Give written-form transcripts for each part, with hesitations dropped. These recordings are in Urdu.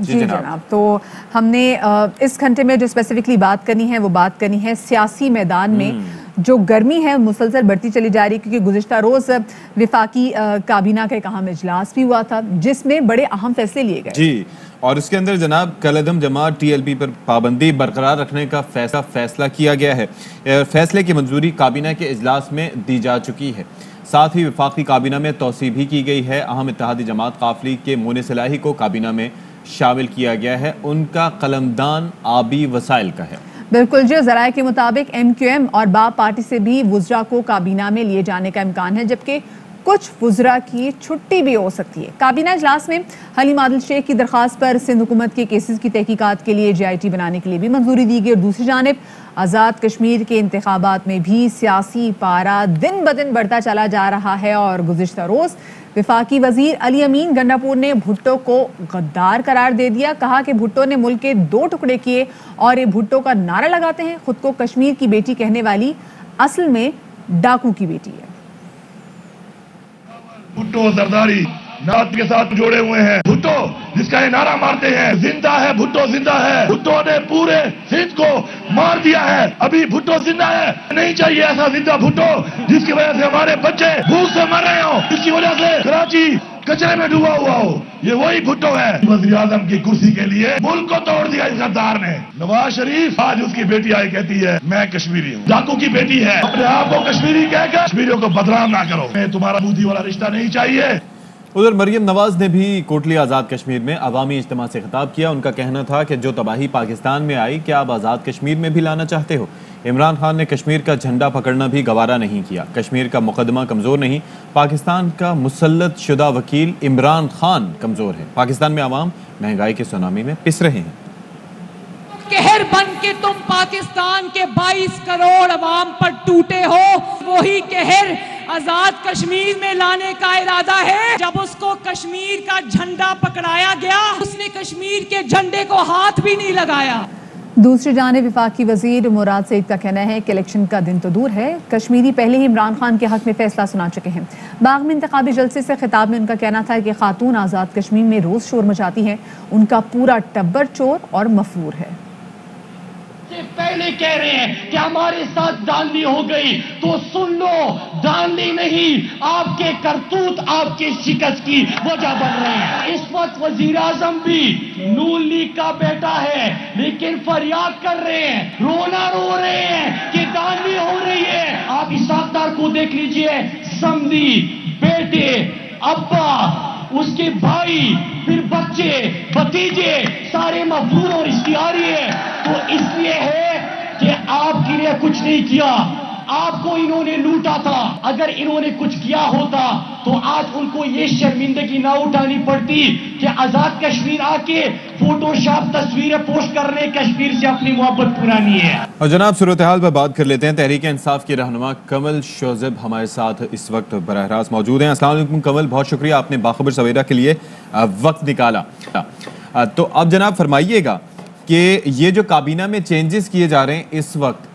جی جناب، تو ہم نے اس گھنٹے میں جو اسپیسیفکلی بات کرنی ہے وہ بات کرنی ہے سیاسی میدان میں جو گرمی ہے مسلسل بڑھتی چلی جا رہی ہے، کیونکہ گزشتہ روز وفاقی کابینہ کا ایک اہم اجلاس بھی ہوا تھا جس میں بڑے اہم فیصلے لیے گئے جی، اور اس کے اندر جناب کالعدم جماعت ٹی ایل پی پر پابندی برقرار رکھنے کا فیصلہ کیا گیا ہے۔ فیصلے کی منظوری کابینہ کے اجلاس میں دی جا چکی ہے، ساتھ ہی وفاقی کابینہ میں توسیع بھی کی گئی ہے۔ اہم اتحادی جماعت قافلی کے مونس صلاحی کو کابینہ میں شامل کیا گیا ہے، ان کا قلمدان آبی وسائل کا ہے۔ بالکل جی، ذرائع کے مطابق ایم کیو ایم اور باب پارٹی سے بھی وزراء کو کابینہ میں لیے جانے کا امکان ہے، جبکہ کچھ وزراء کی چھٹی بھی ہو سکتی ہے۔ کابینہ اجلاس میں حلیم عادل شیخ کی درخواست پر سندھ حکومت کے کیسز کی تحقیقات کے لیے جے آئی ٹی بنانے کے لیے بھی منظوری دی گئی، اور دوسری جانب آزاد کشمیر کے انتخابات میں بھی سیاسی پارا دن بدن بڑھتا چلا جا رہا ہے، اور گزشتہ روز وفاقی وزیر علی امین گنڈاپور نے بھٹو کو غدار قرار دے دیا، کہا کہ بھٹو نے ملک کے 2 ٹکڑے کیے، اور یہ بھٹو کا نعرہ لگاتے ہیں۔ خود کو کشمیر کی بیٹی کہنے والی اصل میں ڈاکو کی بیٹی ہے۔ بھٹو زرداری نعت کے ساتھ جوڑے ہوئے ہیں۔ بھٹو جس کا یہ نعرہ مارتے ہیں زندہ ہے بھٹو زندہ ہے، بھٹو نے پورے سندھ کو مار دیا ہے، ابھی بھٹو زندہ ہے۔ نہیں چاہیے ایسا زندہ بھٹو جس کی وجہ سے ہمارے بچے بھوک سے مر رہے ہوں، جس کی وجہ سے کراچی کچرے میں ڈوبا ہوا ہو۔ یہ وہی بھٹو ہے وزیر اعظم کی کرسی کے لیے ملک کو توڑ دیا اس غدار نے۔ نواز شریف آج اس کی بیٹی آئی کہتی ہے میں کشمیری ہوں، ڈاکو کی بیٹی ہے، اپنے آپ کو کشمیری کہہ کر کشمیریوں کو بدنام نہ کرو، میں تمہارا بودھی والا رشتہ نہیں چاہیے۔ ادھر مریم نواز نے بھی کوٹلی آزاد کشمیر میں عوامی اجتماع سے خطاب کیا۔ ان کا کہنا تھا کہ جو تباہی پاکستان میں آئی کیا آپ آزاد کشمیر میں بھی لانا چاہتے ہو؟ عمران خان نے کشمیر کا جھنڈا پکڑنا بھی گوارا نہیں کیا۔ کشمیر کا مقدمہ کمزور نہیں، پاکستان کا مسلط شدہ وکیل عمران خان کمزور ہے۔ پاکستان میں عوام مہنگائی کے سونامی میں پس رہے ہیں۔ قہر بن کے تم پاکستان کے 22 کروڑ عوام پر ٹوٹے ہو، وہی قہر آزاد کشمیر میں لانے کا ارادہ ہے۔ جب اس کو کشمیر کا جھنڈا پکڑایا گیا اس نے کشمیر کے جھنڈے کو ہاتھ بھی نہیں لگایا۔ دوسری جانب وفاقی وزیر مراد سعید کا کہنا ہے کہ الیکشن کا دن تو دور ہے، کشمیری پہلے ہی عمران خان کے حق میں فیصلہ سنا چکے ہیں۔ باغ میں انتخابی جلسے سے خطاب میں ان کا کہنا تھا کہ خاتون آزاد کشمیر میں روز شور مچاتی ہیں، ان کا پورا ٹبر چور اور مفرور ہے۔ پہلے کہہ رہے ہیں کہ ہمارے ساتھ دھاندلی ہو گئی تو سن لو، دھاندلی نہیں، آپ کے کرتوت آپ کے شکست کی وجہ بن رہے ہیں۔ اس وقت وزیر اعظم بھی نون لیگ کا بیٹا ہے لیکن فریاد کر رہے ہیں، رونا رو رہے ہیں کہ دھاندلی ہو رہی ہے۔ آپ اسحاق ڈار کو دیکھ لیجئے، سمدھی، بیٹے، ابا، اس کے بھائی، پھر بچے، بھتیجے سارے مفرور اور اشتہاری ہیں۔ تو اس لیے ہے کہ آپ کے لیے کچھ نہیں کیا، آپ کو انہوں نے لوٹا تھا۔ اگر انہوں نے کچھ کیا ہوتا تو آج ان کو یہ شرمندگی نہ اٹھانی پڑتی کہ آزاد کشمیر آ کے فوٹو شاپ تصویریں پوسٹ کر رہے کشمیر سے اپنی محبت پرانی ہے۔ اور جناب صورتحال پر بات کر لیتے ہیں۔ تحریک انصاف کی رہنما کمل شوذب ہمارے ساتھ اس وقت براہ راست موجود ہیں۔ السلام علیکم کمل، بہت شکریہ آپ نے باخبر سویرا کے لیے وقت نکالا۔ تو اب جناب فرمائیے گا کہ یہ جو کابینہ میں چینجز کیے جا رہے ہیں اس وقت،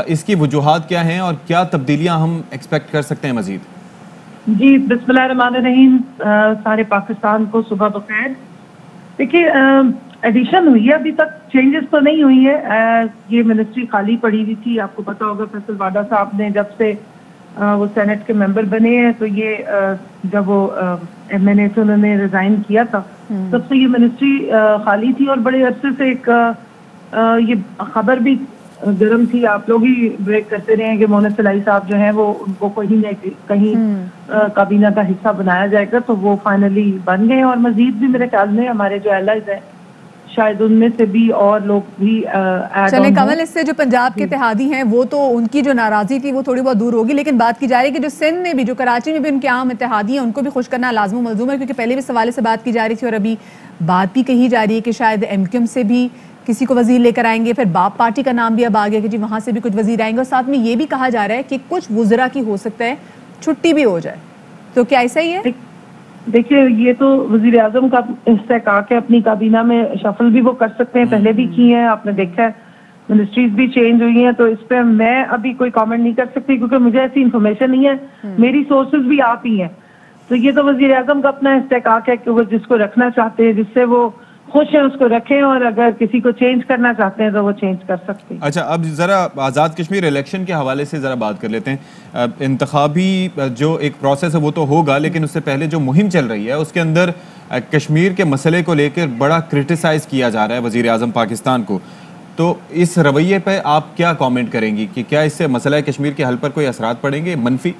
اس کی وجوہات کیا ہیں اور کیا تبدیلیاں ہم ایکسپیکٹ کر سکتے ہیں مزید؟ جی بسم اللہ الرحمن الرحیم، سارے پاکستان کو صبح بخیر۔ دیکھیے ایڈیشن ہوئی ہے، ابھی تک چینجز تو نہیں ہوئی ہے۔ یہ منسٹری خالی پڑی ہوئی تھی، آپ کو پتا ہوگا فیصل واڈا صاحب نے جب سے وہ سینٹ کے ممبر بنے ہیں تو یہ جب وہ ایم این اے سے انہوں نے ریزائن کیا تھا تب سے یہ منسٹری خالی تھی، اور بڑے عرصے سے ایک یہ خبر بھی گرم تھی، آپ لوگ ہی بریک کرتے رہے ہیں کہ مونس صلاحی صاحب جو ہیں وہ ان کو کہیں کابینہ کا حصہ بنایا جائے گا، تو وہ فائنلی بن گئے، اور مزید بھی میرے خیال میں ہمارے جو الائز ہیں شاید ان میں سے بھی اور لوگ بھی چلیں کمل، اس سے جو پنجاب کے اتحادی ہیں وہ تو ان کی جو ناراضی تھی وہ تھوڑی بہت دور ہوگی، لیکن بات کی جا رہی ہے کہ جو سندھ میں بھی، جو کراچی میں بھی ان کے عام اتحادی ہیں ان کو بھی خوش کرنا لازم و ملزوم ہے، کیونکہ پہلے بھی اس حوالے سے بات کی جا رہی تھی اور ابھی بات بھی کہی جا رہی ہے کہ شاید ایم کیو ایم سے بھی کسی کو وزیر لے کر آئیں گے، پھر باپ پارٹی کا نام بھی اب آ گیا کہ جی وہاں سے بھی کچھ وزیر آئیں گے، اور ساتھ میں یہ بھی کہا جا رہا ہے کہ کچھ وزراء کی ہو سکتا ہے چھٹی بھی ہو جائے، تو کیا ایسا ہی ہے؟ دیکھیے یہ تو وزیر اعظم کا استحقاق ہے، اپنی کابینہ میں شفل بھی وہ کر سکتے ہیں، پہلے بھی کی ہیں، آپ نے دیکھا ہے منسٹریز بھی چینج ہوئی ہیں، تو اس پہ میں ابھی کوئی کامنٹ نہیں کر سکتی کیونکہ مجھے ایسی انفارمیشن نہیں ہے، میری سورسز بھی آپ ہی ہیں، تو یہ تو وزیر اعظم کا اپنا استحقاق ہے کہ وہ جس کو رکھنا چاہتے ہیں، جس سے وہ خوش ہیں اس کو رکھیں, اور اگر کسی کو چینج کرنا چاہتے ہیں تو وہ چینج کر سکتے ہیں. اچھا, اب ذرا آزاد کشمیر الیکشن کے حوالے سے ذرا بات کر لیتے ہیں. انتخابی جو ایک پروسیس ہے وہ تو ہوگا, لیکن اس سے پہلے جو مہم چل رہی ہے اس کے اندر کشمیر کے مسئلے کو لے کر بڑا کرٹیسائز کیا جا رہا ہے وزیر اعظم پاکستان کو. تو اس رویے پہ آپ کیا کامنٹ کریں گی کہ کیا اس سے مسئلہ کشمیر کے حل پر کوئی اثرات پڑیں گے منفی؟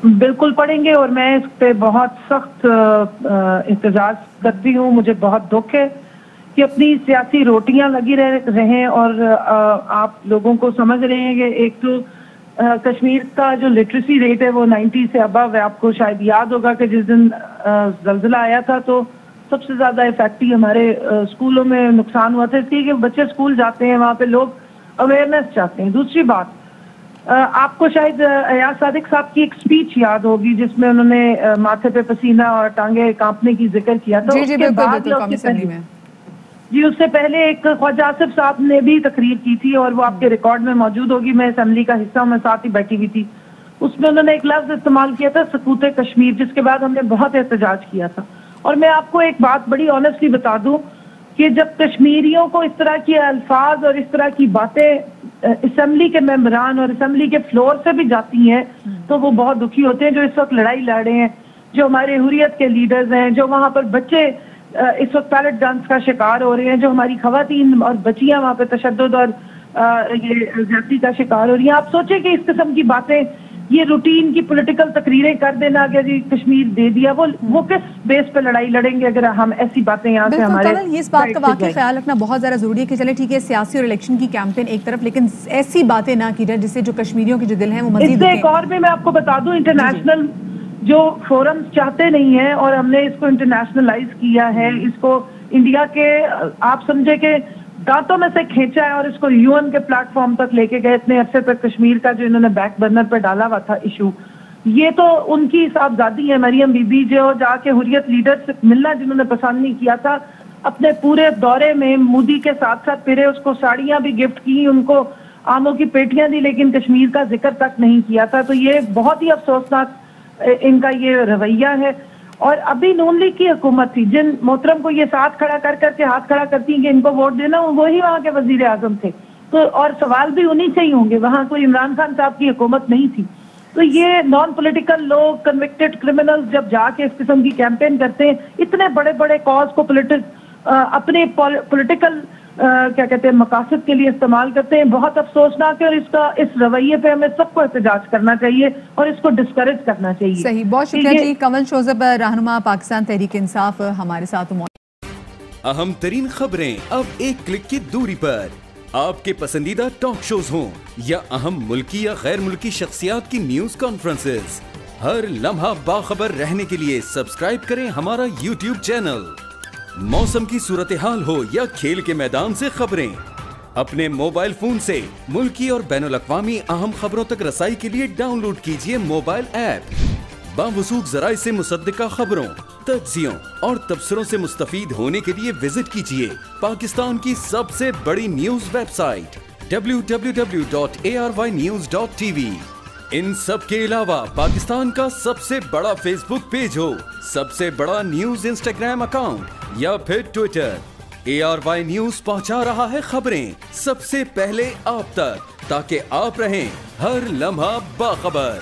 بالکل پڑیں گے, اور میں اس پہ بہت سخت احتجاج کرتی ہوں. مجھے بہت دکھ ہے کہ اپنی سیاسی روٹیاں لگی رہیں, اور آپ لوگوں کو سمجھ رہے ہیں کہ ایک تو کشمیر کا جو لٹریسی ریٹ ہے وہ 90 سے ابو ہے. آپ کو شاید یاد ہوگا کہ جس دن زلزلہ آیا تھا تو سب سے زیادہ افیکٹی ہمارے اسکولوں میں نقصان ہوا تھا, اس لیے کہ بچے اسکول جاتے ہیں, وہاں پہ لوگ اویئرنیس چاہتے ہیں. دوسری بات, آپ کو شاید ایاز صادق صاحب کی ایک سپیچ یاد ہوگی جس میں انہوں نے ماتھے پہ پسینہ اور ٹانگیں کانپنے کی ذکر کیا تھا. جی, اس سے پہلے ایک خواجہ آصف صاحب نے بھی تقریر کی تھی اور وہ آپ کے ریکارڈ میں موجود ہوگی, میں اسمبلی کا حصہ ہوں, میں ساتھ ہی بیٹھی ہوئی تھی. اس میں انہوں نے ایک لفظ استعمال کیا تھا سکوت کشمیر, جس کے بعد ہم نے بہت احتجاج کیا تھا. اور میں آپ کو ایک بات بڑی آنیسٹلی بتا دوں کہ جب کشمیریوں کو اس طرح کے الفاظ اور اس طرح کی باتیں اسمبلی کے ممبران اور اسمبلی کے فلور سے بھی جاتی ہیں تو وہ بہت دکھی ہوتے ہیں. جو اس وقت لڑائی لڑ رہے ہیں, جو ہمارے حریت کے لیڈرز ہیں, جو وہاں پر بچے اس وقت پیلٹ گنز کا شکار ہو رہے ہیں, جو ہماری خواتین اور بچیاں وہاں پہ تشدد اور یہ زیادتی کا شکار ہو رہی ہیں. آپ سوچیں کہ اس قسم کی باتیں, یہ روٹین کی پولیٹیکل تقریریں کر دینا کہ جی کشمیر دے دیا, وہ کس بیس پہ لڑائی لڑیں گے اگر ہم ایسی باتیں یہاں سے ہمارے. یہ اس بات کا واقعی خیال رکھنا بہت زیادہ ضروری ہے کہ چلے ٹھیک ہے سیاسی اور الیکشن کی کیمپین ایک طرف, لیکن ایسی باتیں نہ کی جائے جس سے جو کشمیریوں کے جو دل ہیں وہ مزید. اس سے ایک اور بھی میں آپ کو بتا دوں, انٹرنیشنل جو فورمز چاہتے نہیں ہیں اور ہم نے اس کو انٹرنیشنلائز کیا ہے, اس کو انڈیا کے آپ سمجھے کہ دانتوں میں سے کھینچا ہے اور اس کو UN کے پلیٹ فارم تک لے کے گئے. اتنے عرصے تک کشمیر کا جو انہوں نے بیک برنر پہ ڈالا ہوا تھا ایشو, یہ تو ان کی صاحبزادی ہے مریم بی بی, جو جا کے حریت لیڈر سے ملنا جنہوں نے پسند نہیں کیا تھا, اپنے پورے دورے میں مودی کے ساتھ ساتھ پھرے, اس کو ساڑیاں بھی گفٹ کی, ان کو آموں کی پیٹیاں دی, لیکن کشمیر کا ذکر تک نہیں کیا تھا. تو یہ بہت ہی افسوسناک ان کا یہ رویہ ہے. اور ابھی نون لیگ کی حکومت تھی, جن محترم کو یہ ساتھ کھڑا کر کے ہاتھ کھڑا کرتی ہیں کہ ان کو ووٹ دینا, وہی وہاں کے وزیر اعظم تھے. تو اور سوال بھی انہی سے ہی ہوں گے, وہاں کوئی عمران خان صاحب کی حکومت نہیں تھی. تو یہ نان پولیٹیکل لوگ, کنوکٹڈ کرمنلز جب جا کے اس قسم کی کیمپین کرتے ہیں, اتنے بڑے بڑے کاز کو اپنے پولیٹیکل کیا کہتے ہیں مقاصد کے لیے استعمال کرتے ہیں, بہت افسوسناک ہے. اور اس رویے پہ ہمیں سب کو احتجاج کرنا چاہیے اور اس کو ڈسکریج کرنا چاہیے. صحیح, بہت شکریہ جی. کنول شوذب, رہنما پاکستان تحریک انصاف, ہمارے ساتھ. اہم ترین خبریں اب ایک کلک کی دوری پر. آپ کے پسندیدہ ٹاک شوز ہوں یا اہم ملکی یا غیر ملکی شخصیات کی نیوز کانفرنسز, ہر لمحہ باخبر رہنے کے لیے سبسکرائب کریں ہمارا YouTube چینل. موسم کی صورتحال ہو یا کھیل کے میدان سے خبریں, اپنے موبائل فون سے ملکی اور بین الاقوامی اہم خبروں تک رسائی کے لیے ڈاؤن لوڈ کیجیے موبائل ایپ. باوثوق ذرائع سے مصدقہ خبروں, تجزیوں اور تبصروں سے مستفید ہونے کے لیے وزٹ کیجیے پاکستان کی سب سے بڑی نیوز ویب سائٹ www.arYnews.tv. ان سب کے علاوہ پاکستان کا سب سے بڑا فیس بک پیج ہو, سب سے بڑا نیوز انسٹاگرام اکاؤنٹ یا پھر ٹویٹر, ARY نیوز پہنچا رہا ہے خبریں سب سے پہلے آپ تک, تاکہ آپ رہیں ہر لمحہ باخبر.